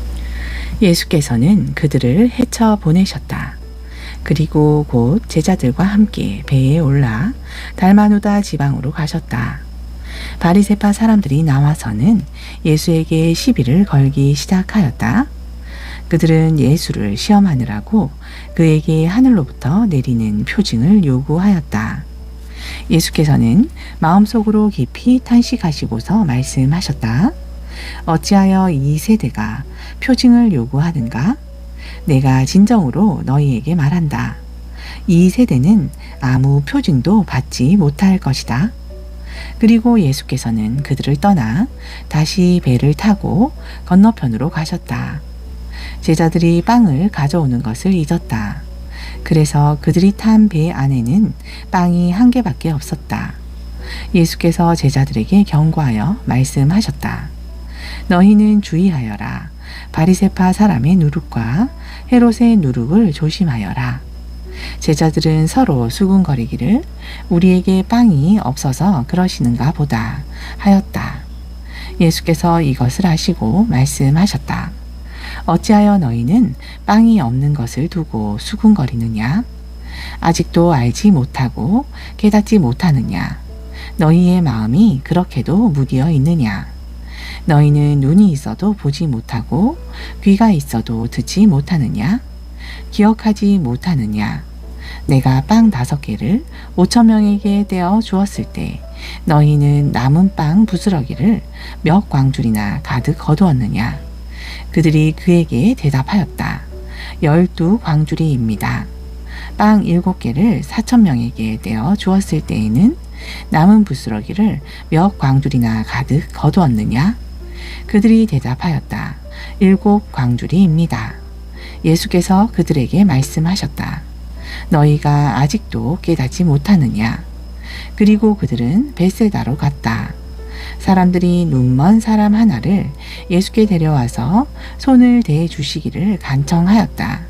예수께서는 그들을 헤쳐 보내셨다. 그리고 곧 제자들과 함께 배에 올라 달마누다 지방으로 가셨다. 바리새파 사람들이 나와서는 예수에게 시비를 걸기 시작하였다. 그들은 예수를 시험하느라고 그에게 하늘로부터 내리는 표징을 요구하였다. 예수께서는 마음속으로 깊이 탄식하시고서 말씀하셨다. 어찌하여 이 세대가 표징을 요구하는가? 내가 진정으로 너희에게 말한다. 이 세대는 아무 표징도 받지 못할 것이다. 그리고 예수께서는 그들을 떠나 다시 배를 타고 건너편으로 가셨다. 제자들이 빵을 가져오는 것을 잊었다. 그래서 그들이 탄 배 안에는 빵이 1개밖에 없었다. 예수께서 제자들에게 경고하여 말씀하셨다. 너희는 주의하여라. 바리새파 사람의 누룩과 헤롯의 누룩을 조심하여라. 제자들은 서로 수군거리기를 우리에게 빵이 없어서 그러시는가 보다 하였다. 예수께서 이것을 아시고 말씀하셨다. 어찌하여 너희는 빵이 없는 것을 두고 수군거리느냐? 아직도 알지 못하고 깨닫지 못하느냐? 너희의 마음이 그렇게도 무디어 있느냐? 너희는 눈이 있어도 보지 못하고 귀가 있어도 듣지 못하느냐? 기억하지 못하느냐? 내가 빵 5개를 5,000명에게 떼어 주었을 때 너희는 남은 빵 부스러기를 몇 광줄이나 가득 거두었느냐? 그들이 그에게 대답하였다. 12광줄이입니다. 빵 7개를 4,000명에게 떼어 주었을 때에는 남은 부스러기를 몇 광줄이나 가득 거두었느냐? 그들이 대답하였다. 7광줄이입니다. 예수께서 그들에게 말씀하셨다. 너희가 아직도 깨닫지 못하느냐? 그리고 그들은 벳세다로 갔다. 사람들이 눈먼 사람 하나를 예수께 데려와서 손을 대해 주시기를 간청하였다.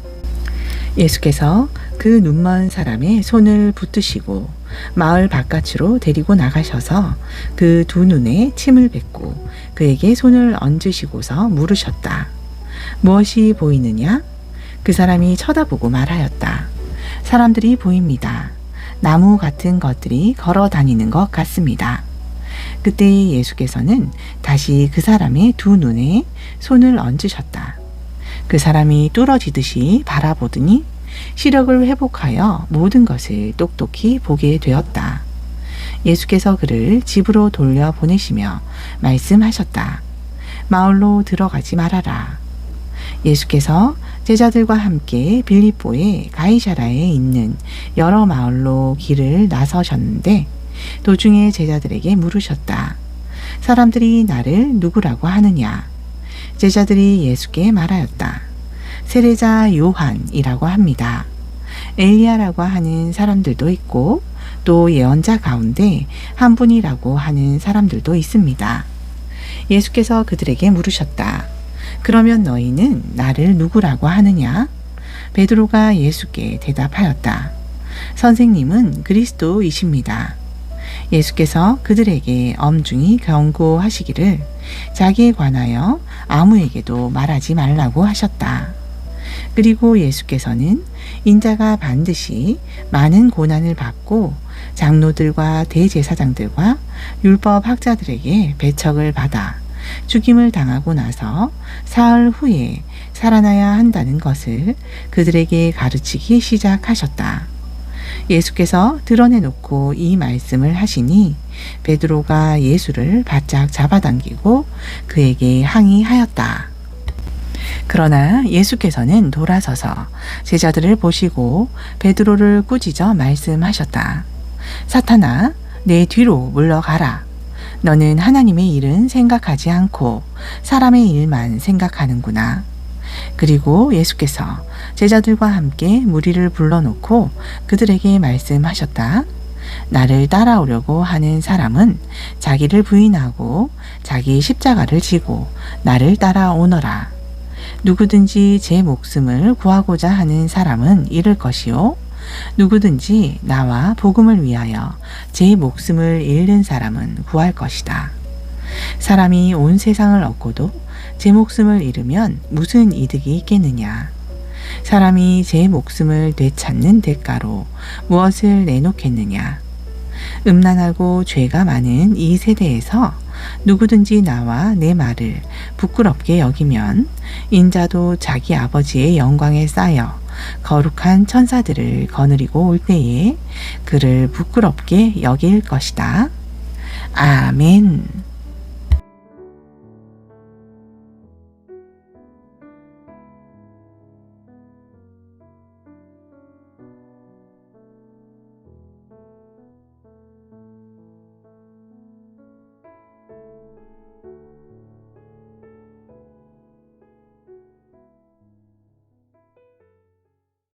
예수께서 그 눈먼 사람의 손을 붙드시고 마을 바깥으로 데리고 나가셔서 그 두 눈에 침을 뱉고 그에게 손을 얹으시고서 물으셨다. 무엇이 보이느냐? 그 사람이 쳐다보고 말하였다. 사람들이 보입니다. 나무 같은 것들이 걸어 다니는 것 같습니다. 그때 예수께서는 다시 그 사람의 두 눈에 손을 얹으셨다. 그 사람이 뚫어지듯이 바라보더니 시력을 회복하여 모든 것을 똑똑히 보게 되었다. 예수께서 그를 집으로 돌려 보내시며 말씀하셨다. 마을로 들어가지 말아라. 예수께서 제자들과 함께 빌립보의 가이사라에 있는 여러 마을로 길을 나서셨는데 도중에 제자들에게 물으셨다. 사람들이 나를 누구라고 하느냐? 제자들이 예수께 말하였다. 세례자 요한이라고 합니다. 엘리야라고 하는 사람들도 있고 또 예언자 가운데 한 분이라고 하는 사람들도 있습니다. 예수께서 그들에게 물으셨다. 그러면 너희는 나를 누구라고 하느냐? 베드로가 예수께 대답하였다. 선생님은 그리스도이십니다. 예수께서 그들에게 엄중히 경고하시기를 자기에 관하여 아무에게도 말하지 말라고 하셨다. 그리고 예수께서는 인자가 반드시 많은 고난을 받고 장로들과 대제사장들과 율법 학자들에게 배척을 받아 죽임을 당하고 나서 사흘 후에 살아나야 한다는 것을 그들에게 가르치기 시작하셨다. 예수께서 드러내놓고 이 말씀을 하시니 베드로가 예수를 바짝 잡아당기고 그에게 항의하였다. 그러나 예수께서는 돌아서서 제자들을 보시고 베드로를 꾸짖어 말씀하셨다. 사탄아, 내 뒤로 물러가라. 너는 하나님의 일은 생각하지 않고 사람의 일만 생각하는구나. 그리고 예수께서 제자들과 함께 무리를 불러놓고 그들에게 말씀하셨다. 나를 따라오려고 하는 사람은 자기를 부인하고 자기 십자가를 지고 나를 따라오너라. 누구든지 제 목숨을 구하고자 하는 사람은 잃을 것이요. 누구든지 나와 복음을 위하여 제 목숨을 잃는 사람은 구할 것이다. 사람이 온 세상을 얻고도 제 목숨을 잃으면 무슨 이득이 있겠느냐. 사람이 제 목숨을 되찾는 대가로 무엇을 내놓겠느냐. 음란하고 죄가 많은 이 세대에서 누구든지 나와 내 말을 부끄럽게 여기면 인자도 자기 아버지의 영광에 쌓여 거룩한 천사들을 거느리고 올 때에 그를 부끄럽게 여길 것이다. 아멘.